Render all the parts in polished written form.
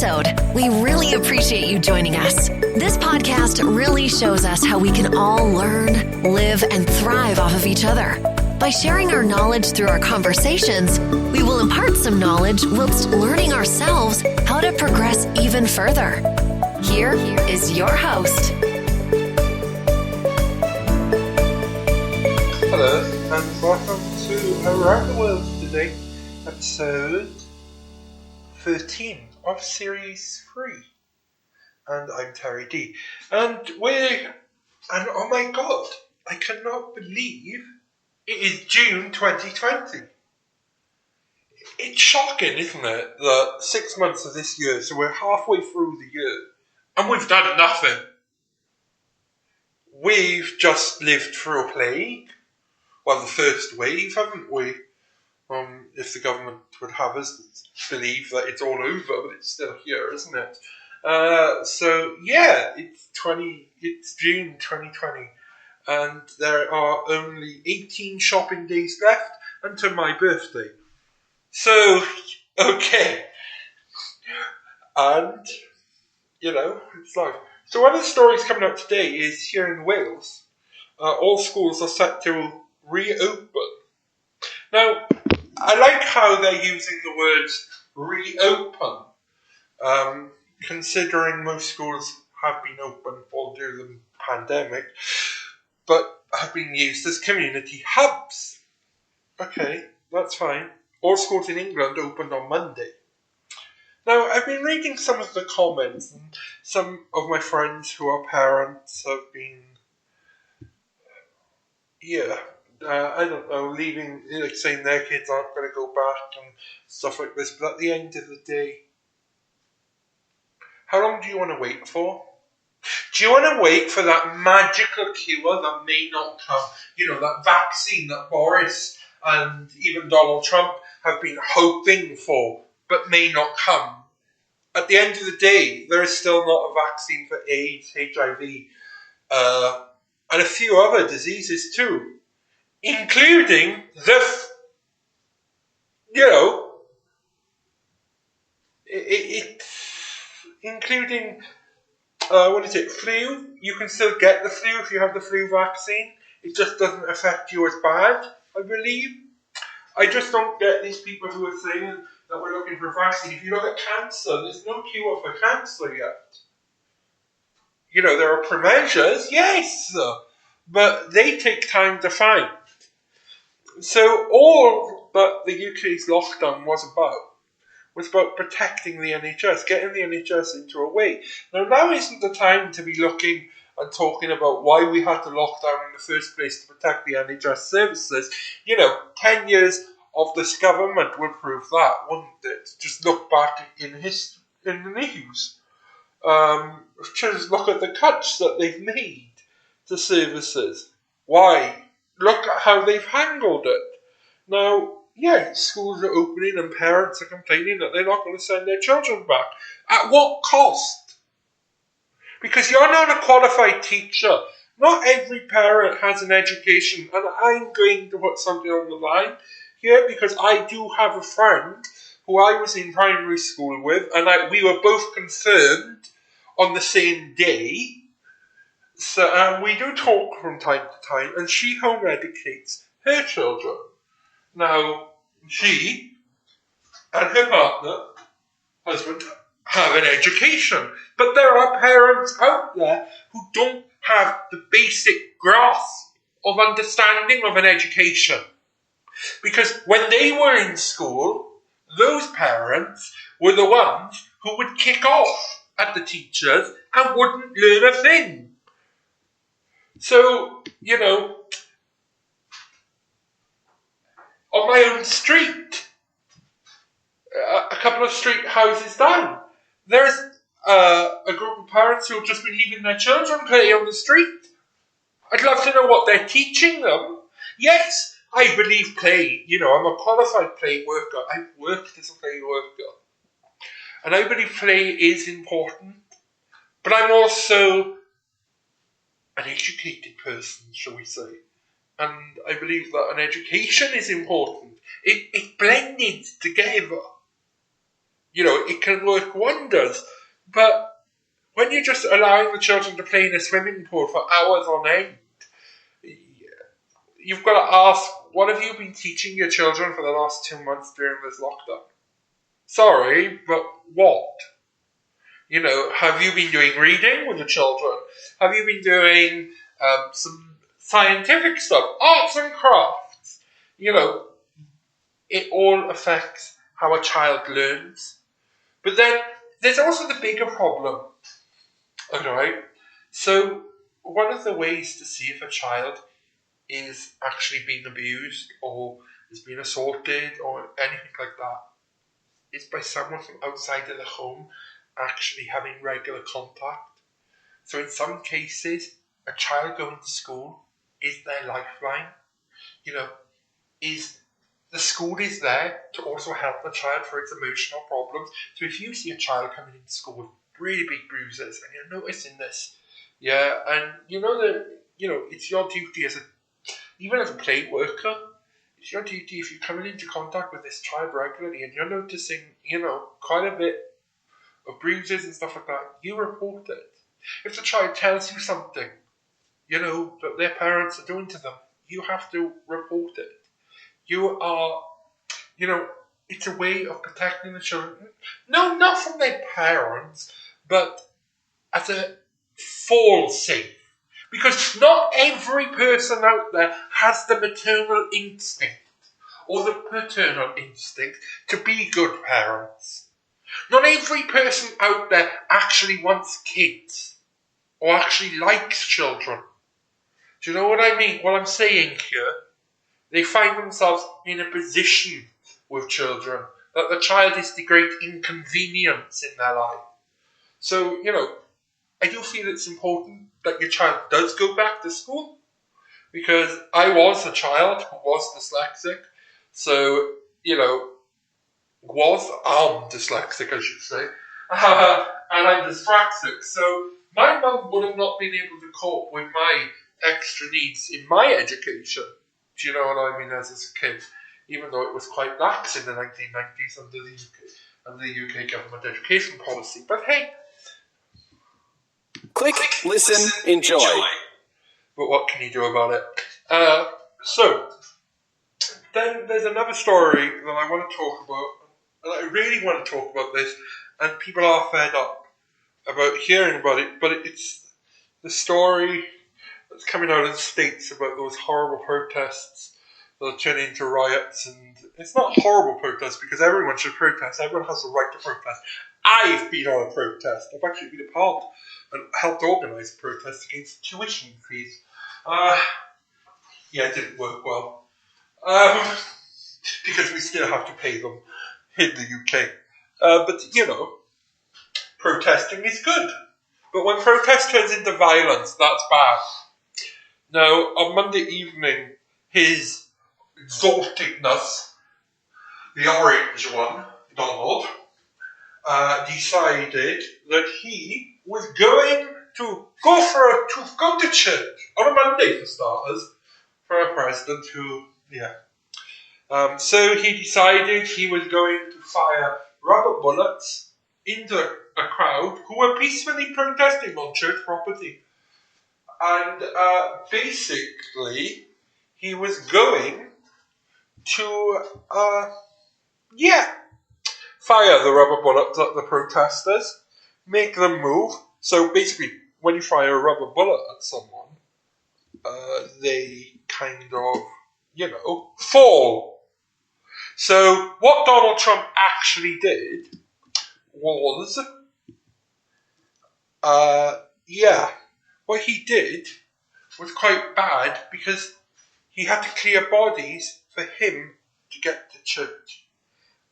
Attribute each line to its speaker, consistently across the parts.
Speaker 1: episode. We really appreciate you joining us. This podcast really shows us how we can all learn, live, and thrive off of each other. By sharing our knowledge through our conversations, we will impart some knowledge whilst learning ourselves how to progress even further. Here is your host.
Speaker 2: Hello, and welcome to Around the World today, episode 13 of Series 3. And I'm Terry D. And oh my god, I cannot believe it is June 2020. It's shocking, isn't it, that 6 months of this year, so we're halfway through the year, and we've done nothing. We've just lived through a plague. Well, the first wave, haven't we? If the government would have us believe that it's all over, but it's still here, isn't it? So yeah, it's June 2020, and there are only 18 shopping days left until my birthday. So, okay. And, it's life. So one of the stories coming out today is here in Wales, all schools are set to reopen. Now, I like how they're using the words reopen, considering most schools have been open all due to the pandemic, but have been used as community hubs. Okay, that's fine. All schools in England opened on Monday. Now, I've been reading some of the comments, and some of my friends who are parents have been, I don't know, saying their kids aren't going to go back and stuff like this. But at the end of the day, how long do you want to wait for? Do you want to wait for that magical cure that may not come? That vaccine that Boris and even Donald Trump have been hoping for, but may not come. At the end of the day, there is still not a vaccine for AIDS, HIV, and a few other diseases too. Including flu. You can still get the flu if you have the flu vaccine. It just doesn't affect you as bad, I believe. I just don't get these people who are saying that we're looking for a vaccine. If you look at cancer, there's no cure for cancer yet. There are measures, yes, but they take time to find. So all that the UK's lockdown was about protecting the NHS, getting the NHS into a way. Now isn't the time to be looking and talking about why we had to lock down in the first place to protect the NHS services. 10 years of this government would prove that, wouldn't it? Just look back in the news. Just look at the cuts that they've made to services. Why? Look at how they've handled it. Now, schools are opening and parents are complaining that they're not going to send their children back. At what cost? Because you're not a qualified teacher. Not every parent has an education, and I'm going to put something on the line here because I do have a friend who I was in primary school with, and we were both confirmed on the same day. So we do talk from time to time, and she home educates her children. Now, she and her husband, have an education. But there are parents out there who don't have the basic grasp of understanding of an education. Because when they were in school, those parents were the ones who would kick off at the teachers and wouldn't learn a thing. So, on my own street, a couple of street houses down, there's a group of parents who have just been leaving their children play on the street. I'd love to know what they're teaching them. Yes, I believe play. I'm a qualified play worker. I've worked as a play worker. And I believe play is important. But I'm also an educated person, shall we say. And I believe that an education is important. It blended together. it can work wonders. But when you're just allowing the children to play in a swimming pool for hours on end, you've got to ask, what have you been teaching your children for the last 2 months during this lockdown? Sorry, but what? Have you been doing reading with the children? Have you been doing some scientific stuff, arts and crafts? It all affects how a child learns. But then there's also the bigger problem. Alright? So one of the ways to see if a child is actually being abused or is being assaulted or anything like that is by someone from outside of the home actually having regular contact. So in some cases, a child going to school is their lifeline. The school is there to also help the child for its emotional problems. So if you see a child coming into school with really big bruises and you're noticing this, and it's your duty even as a play worker, it's your duty if you're coming into contact with this child regularly and you're noticing, quite a bit of bruises and stuff like that, you report it. If the child tells you something, that their parents are doing to them, you have to report it. You are, it's a way of protecting the children. No, not from their parents, but as a fall safe. Because not every person out there has the maternal instinct or the paternal instinct to be good parents. Not every person out there actually wants kids or actually likes children. Do you know what I mean? What I'm saying here? They find themselves in a position with children that the child is the great inconvenience in their life. So, I do feel it's important that your child does go back to school, because I was a child who was dyslexic, so, I'm dyslexic, I should say, and I'm dyspraxic, so my mum would have not been able to cope with my extra needs in my education. Do you know what I mean? As a kid, even though it was quite lax in the 1990s under the UK government education policy. But hey,
Speaker 3: click, listen, enjoy.
Speaker 2: But what can you do about it? So then there's another story that I want to talk about, and I really want to talk about this, and people are fed up about hearing about it. But it's the story that's coming out of the States about those horrible protests that are turning into riots. And it's not horrible protests, because everyone should protest. Everyone has the right to protest. I've been on a protest. I've actually been a part and helped organise a protest against tuition fees. It didn't work well. Because we still have to pay them in the UK. But, protesting is good. But when protest turns into violence, that's bad. Now, on Monday evening, His Exaltedness, the orange one, Donald, decided that he was going to go to church on a Monday, for starters, for a president who, so he decided he was going to fire rubber bullets into a crowd who were peacefully protesting on church property. And basically, he was going to, fire the rubber bullets at the protesters, make them move. So basically, when you fire a rubber bullet at someone, they kind of, fall. So what Donald Trump actually did was, what he did was quite bad, because he had to clear bodies for him to get to church.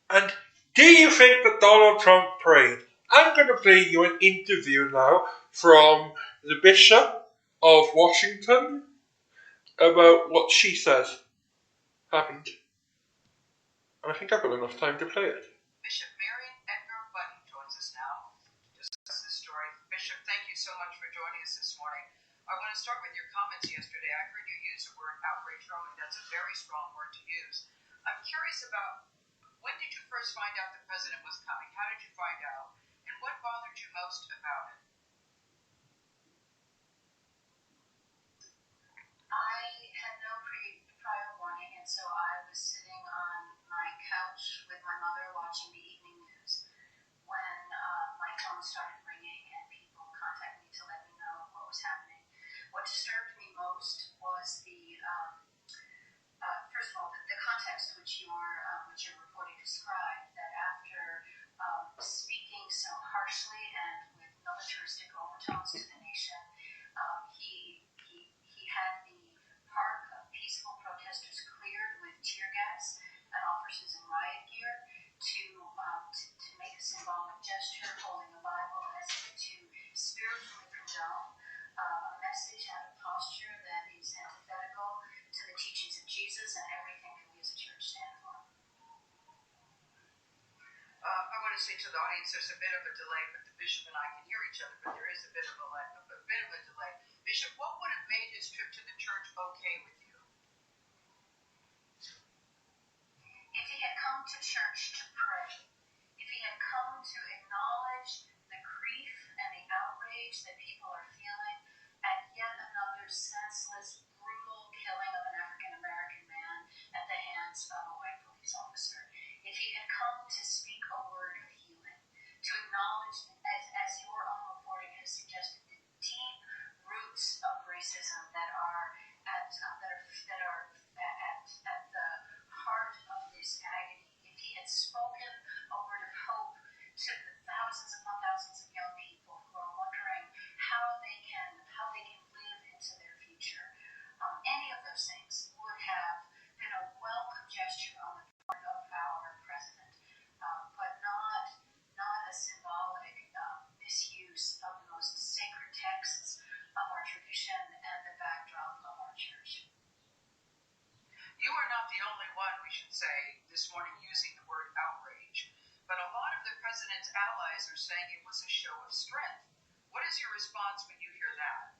Speaker 2: And do you think that Donald Trump prayed? I'm going to play you an interview now from the Bishop of Washington about what she says happened. And I think I've got enough time to play it.
Speaker 4: Bishop Marion Edgar Button joins us now to discuss this story. Bishop, thank you so much for joining us this morning. I want to start with your comments yesterday. I heard you use the word outrage. That's a very strong word to use. I'm curious about, when did you first first find out the president was coming? How did you find out? And what bothered you most about it?
Speaker 5: I had no prior warning, and so I was sitting on my couch with my mother watching the evening news when my phone started ringing and people contacted me to let me know what was happening. What disturbed me most was first of all, the context which your reporting described, that after speaking so harshly and with militaristic overtones to the nation, he had the park of peaceful protesters cleared with tear gas and officers in riot gear to make a symbolic gesture, holding a Bible as if to spiritually condone a message and a posture that is antithetical to the teachings of Jesus and everything that we as a church stand for.
Speaker 4: I want to say to the audience, there's a bit of a delay, but the bishop and I can hear each other, but there is a bit of a delay. Bishop, what would have made his trip to the church okay with you?
Speaker 5: If he had come to church to pray, if he had come to acknowledge the grief and the outrage that people are feeling at yet another senseless, brutal killing of an African American man at the hands of a white police officer, if he had come to speak a word of healing, to acknowledge, as your own reporting has suggested, the deep roots of racism that are at the heart of this agony, if he had spoken a word of hope to the thousands upon thousands of young people who are wondering how they can live into their future, any of those things would have been a welcome gesture on the part of our president, but not a symbolic misuse of the most sacred texts of our tradition and the backdrop of our church.
Speaker 4: You are not the only one, we should say, this morning using the word outrage, but a lot of the president's allies are saying it was a show of strength. What is your response when you hear that?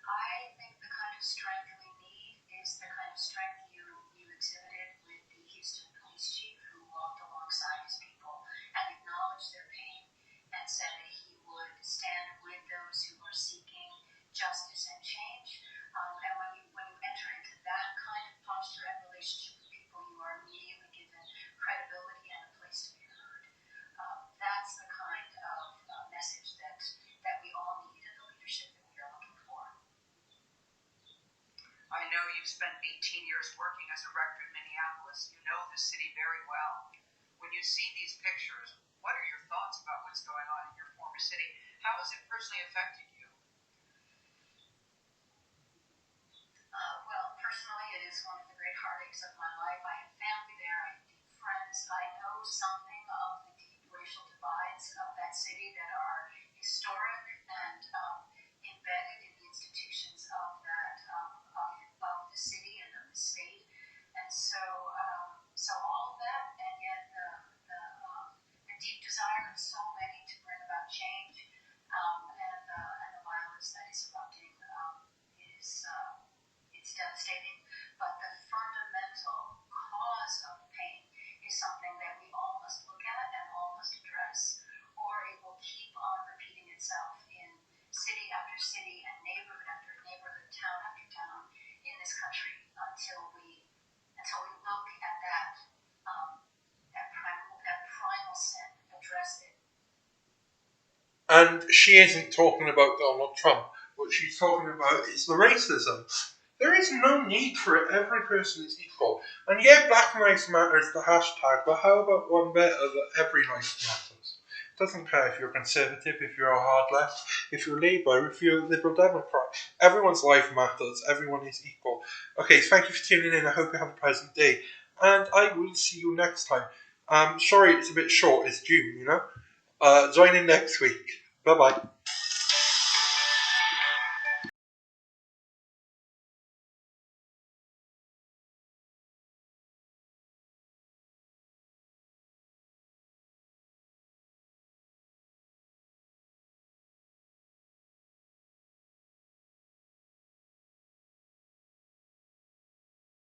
Speaker 5: I think the kind of strength we need is the kind of strength you exhibited with the Houston police chief, who walked alongside his people and acknowledged their pain and said that he would stand with those who are seeking justice and change. And when you enter into that kind of posture and relationship with people, you are immediately given credibility and a place to be heard. That's the kind of message that we all need in the leadership that we are looking for.
Speaker 4: I know you've spent 18 years working as a rector in Minneapolis. You know the city very well. When you see these pictures, what are your thoughts about what's going on in your former city? How has it personally affected you?
Speaker 5: Well, personally, it is one of the great heartaches of my life. I have family there. I have deep friends. I know something of the deep racial divides of that city that are historic and embedded in the institutions of the city and of the state. And so all of that, and yet the deep desire of so many to bring about change, and the violence that is erupting it's devastating. But the fundamental cause of the pain is something that we all must look at and all must address, or it will keep on repeating itself in city after city and neighborhood after neighborhood, town after town in this country until we look at that primal sin, address it.
Speaker 2: And she isn't talking about Donald Trump. What she's talking about is the racism. There is no need for it. Every person is equal. And yeah, Black Lives Matter is the hashtag, but how about one better that every life matters? It doesn't care if you're conservative, if you're a hard left, if you're Labour, if you're a Liberal Democrat. Everyone's life matters. Everyone is equal. Okay, so thank you for tuning in. I hope you have a pleasant day. And I will see you next time. Sorry it's a bit short. It's June, you know. Join in next week. Bye-bye.